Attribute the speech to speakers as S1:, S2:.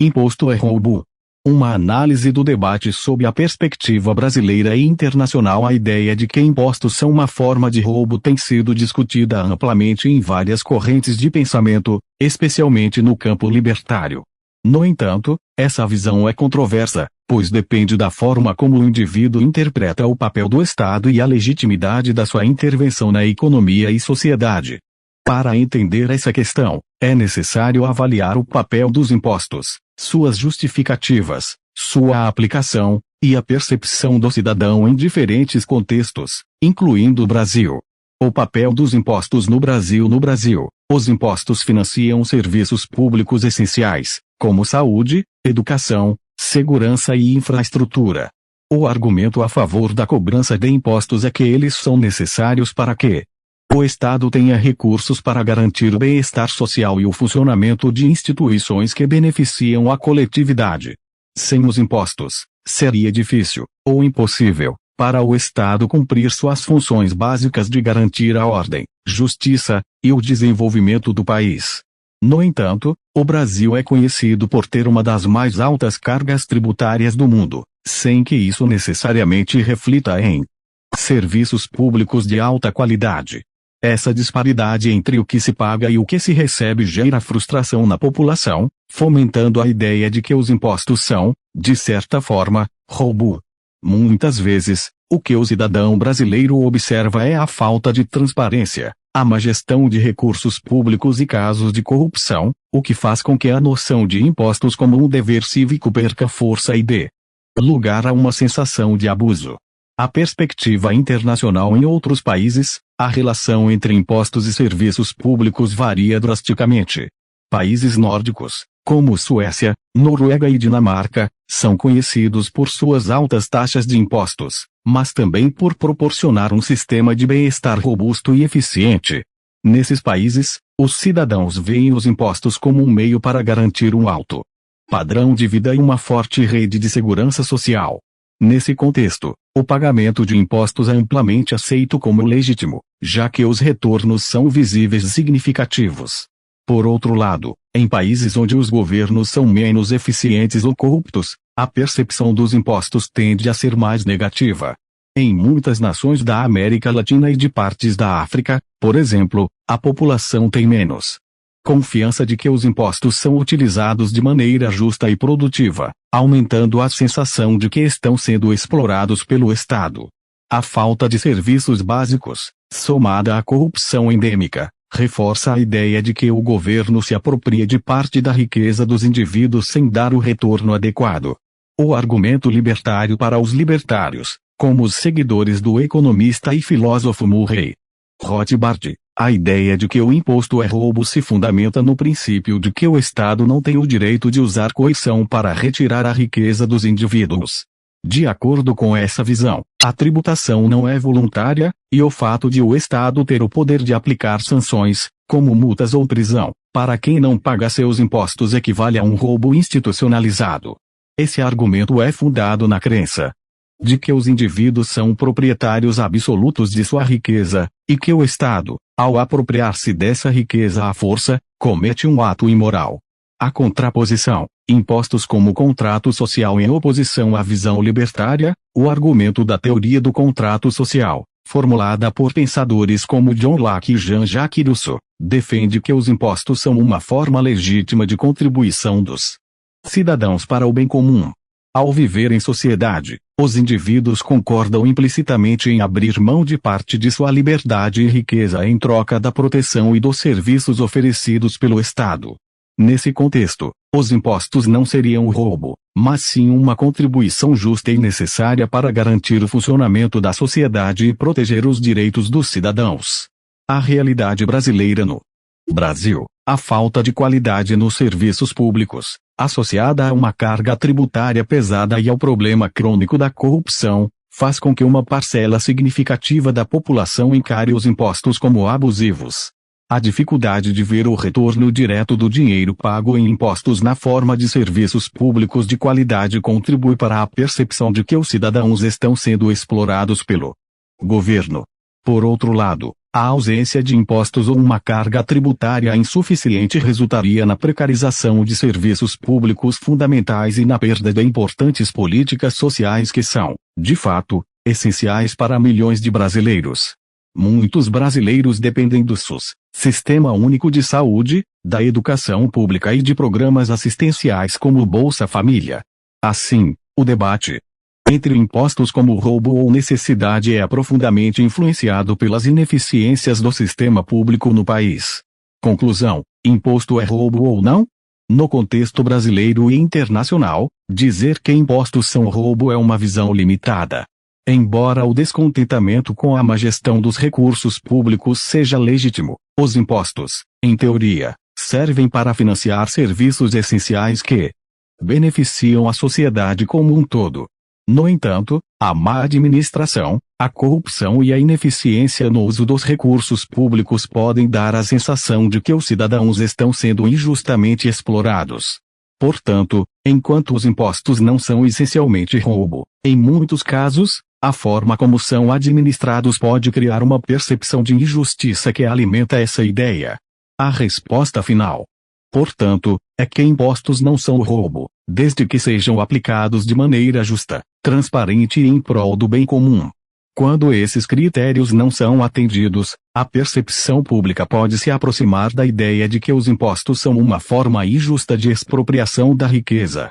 S1: Imposto é roubo. Uma análise do debate sob a perspectiva brasileira e internacional. A ideia de que impostos são uma forma de roubo tem sido discutida amplamente em várias correntes de pensamento, especialmente no campo libertário. No entanto, essa visão é controversa, pois depende da forma como o indivíduo interpreta o papel do Estado e a legitimidade da sua intervenção na economia e sociedade. Para entender essa questão, é necessário avaliar o papel dos impostos, suas justificativas, sua aplicação, e a percepção do cidadão em diferentes contextos, incluindo o Brasil. O papel dos impostos no Brasil. No Brasil, os impostos financiam serviços públicos essenciais, como saúde, educação, segurança e infraestrutura. O argumento a favor da cobrança de impostos é que eles são necessários para que o Estado tenha recursos para garantir o bem-estar social e o funcionamento de instituições que beneficiam a coletividade. Sem os impostos, seria difícil, ou impossível, para o Estado cumprir suas funções básicas de garantir a ordem, justiça e o desenvolvimento do país. No entanto, o Brasil é conhecido por ter uma das mais altas cargas tributárias do mundo, sem que isso necessariamente reflita em serviços públicos de alta qualidade. Essa disparidade entre o que se paga e o que se recebe gera frustração na população, fomentando a ideia de que os impostos são, de certa forma, roubo. Muitas vezes, o que o cidadão brasileiro observa é a falta de transparência, a má gestão de recursos públicos e casos de corrupção, o que faz com que a noção de impostos como um dever cívico perca força e dê lugar a uma sensação de abuso. A perspectiva internacional. Em outros países, a relação entre impostos e serviços públicos varia drasticamente. Países nórdicos, como Suécia, Noruega e Dinamarca, são conhecidos por suas altas taxas de impostos, mas também por proporcionar um sistema de bem-estar robusto e eficiente. Nesses países, os cidadãos veem os impostos como um meio para garantir um alto padrão de vida e uma forte rede de segurança social. Nesse contexto, o pagamento de impostos é amplamente aceito como legítimo, já que os retornos são visíveis e significativos. Por outro lado, em países onde os governos são menos eficientes ou corruptos, a percepção dos impostos tende a ser mais negativa. Em muitas nações da América Latina e de partes da África, por exemplo, a população tem menos confiança de que os impostos são utilizados de maneira justa e produtiva, aumentando a sensação de que estão sendo explorados pelo Estado. A falta de serviços básicos, somada à corrupção endêmica, reforça a ideia de que o governo se apropria de parte da riqueza dos indivíduos sem dar o retorno adequado. O argumento libertário. Para os libertários, como os seguidores do economista e filósofo Murray Rothbard, a ideia de que o imposto é roubo se fundamenta no princípio de que o Estado não tem o direito de usar coerção para retirar a riqueza dos indivíduos. De acordo com essa visão, a tributação não é voluntária, e o fato de o Estado ter o poder de aplicar sanções, como multas ou prisão, para quem não paga seus impostos equivale a um roubo institucionalizado. Esse argumento é fundado na crença de que os indivíduos são proprietários absolutos de sua riqueza, e que o Estado, ao apropriar-se dessa riqueza à força, comete um ato imoral. A contraposição, impostos como contrato social em oposição à visão libertária, o argumento da teoria do contrato social, formulada por pensadores como John Locke e Jean-Jacques Rousseau, defende que os impostos são uma forma legítima de contribuição dos cidadãos para o bem comum. Ao viver em sociedade, os indivíduos concordam implicitamente em abrir mão de parte de sua liberdade e riqueza em troca da proteção e dos serviços oferecidos pelo Estado. Nesse contexto, os impostos não seriam roubo, mas sim uma contribuição justa e necessária para garantir o funcionamento da sociedade e proteger os direitos dos cidadãos. A realidade brasileira. No Brasil, a falta de qualidade nos serviços públicos, associada a uma carga tributária pesada e ao problema crônico da corrupção, faz com que uma parcela significativa da população encare os impostos como abusivos. A dificuldade de ver o retorno direto do dinheiro pago em impostos na forma de serviços públicos de qualidade contribui para a percepção de que os cidadãos estão sendo explorados pelo governo. Por outro lado, A ausência de impostos ou uma carga tributária insuficiente resultaria na precarização de serviços públicos fundamentais e na perda de importantes políticas sociais que são, de fato, essenciais para milhões de brasileiros. Muitos brasileiros dependem do SUS, Sistema Único de Saúde, da educação pública e de programas assistenciais como o Bolsa Família. Assim, o debate entre impostos como roubo ou necessidade é profundamente influenciado pelas ineficiências do sistema público no país. Conclusão: imposto é roubo ou não? No contexto brasileiro e internacional, dizer que impostos são roubo é uma visão limitada. Embora o descontentamento com a má gestão dos recursos públicos seja legítimo, os impostos, em teoria, servem para financiar serviços essenciais que beneficiam a sociedade como um todo. No entanto, a má administração, a corrupção e a ineficiência no uso dos recursos públicos podem dar a sensação de que os cidadãos estão sendo injustamente explorados. Portanto, enquanto os impostos não são essencialmente roubo, em muitos casos, a forma como são administrados pode criar uma percepção de injustiça que alimenta essa ideia. A resposta final, portanto, é que impostos não são roubo, desde que sejam aplicados de maneira justa, transparente e em prol do bem comum. Quando esses critérios não são atendidos, a percepção pública pode se aproximar da ideia de que os impostos são uma forma injusta de expropriação da riqueza.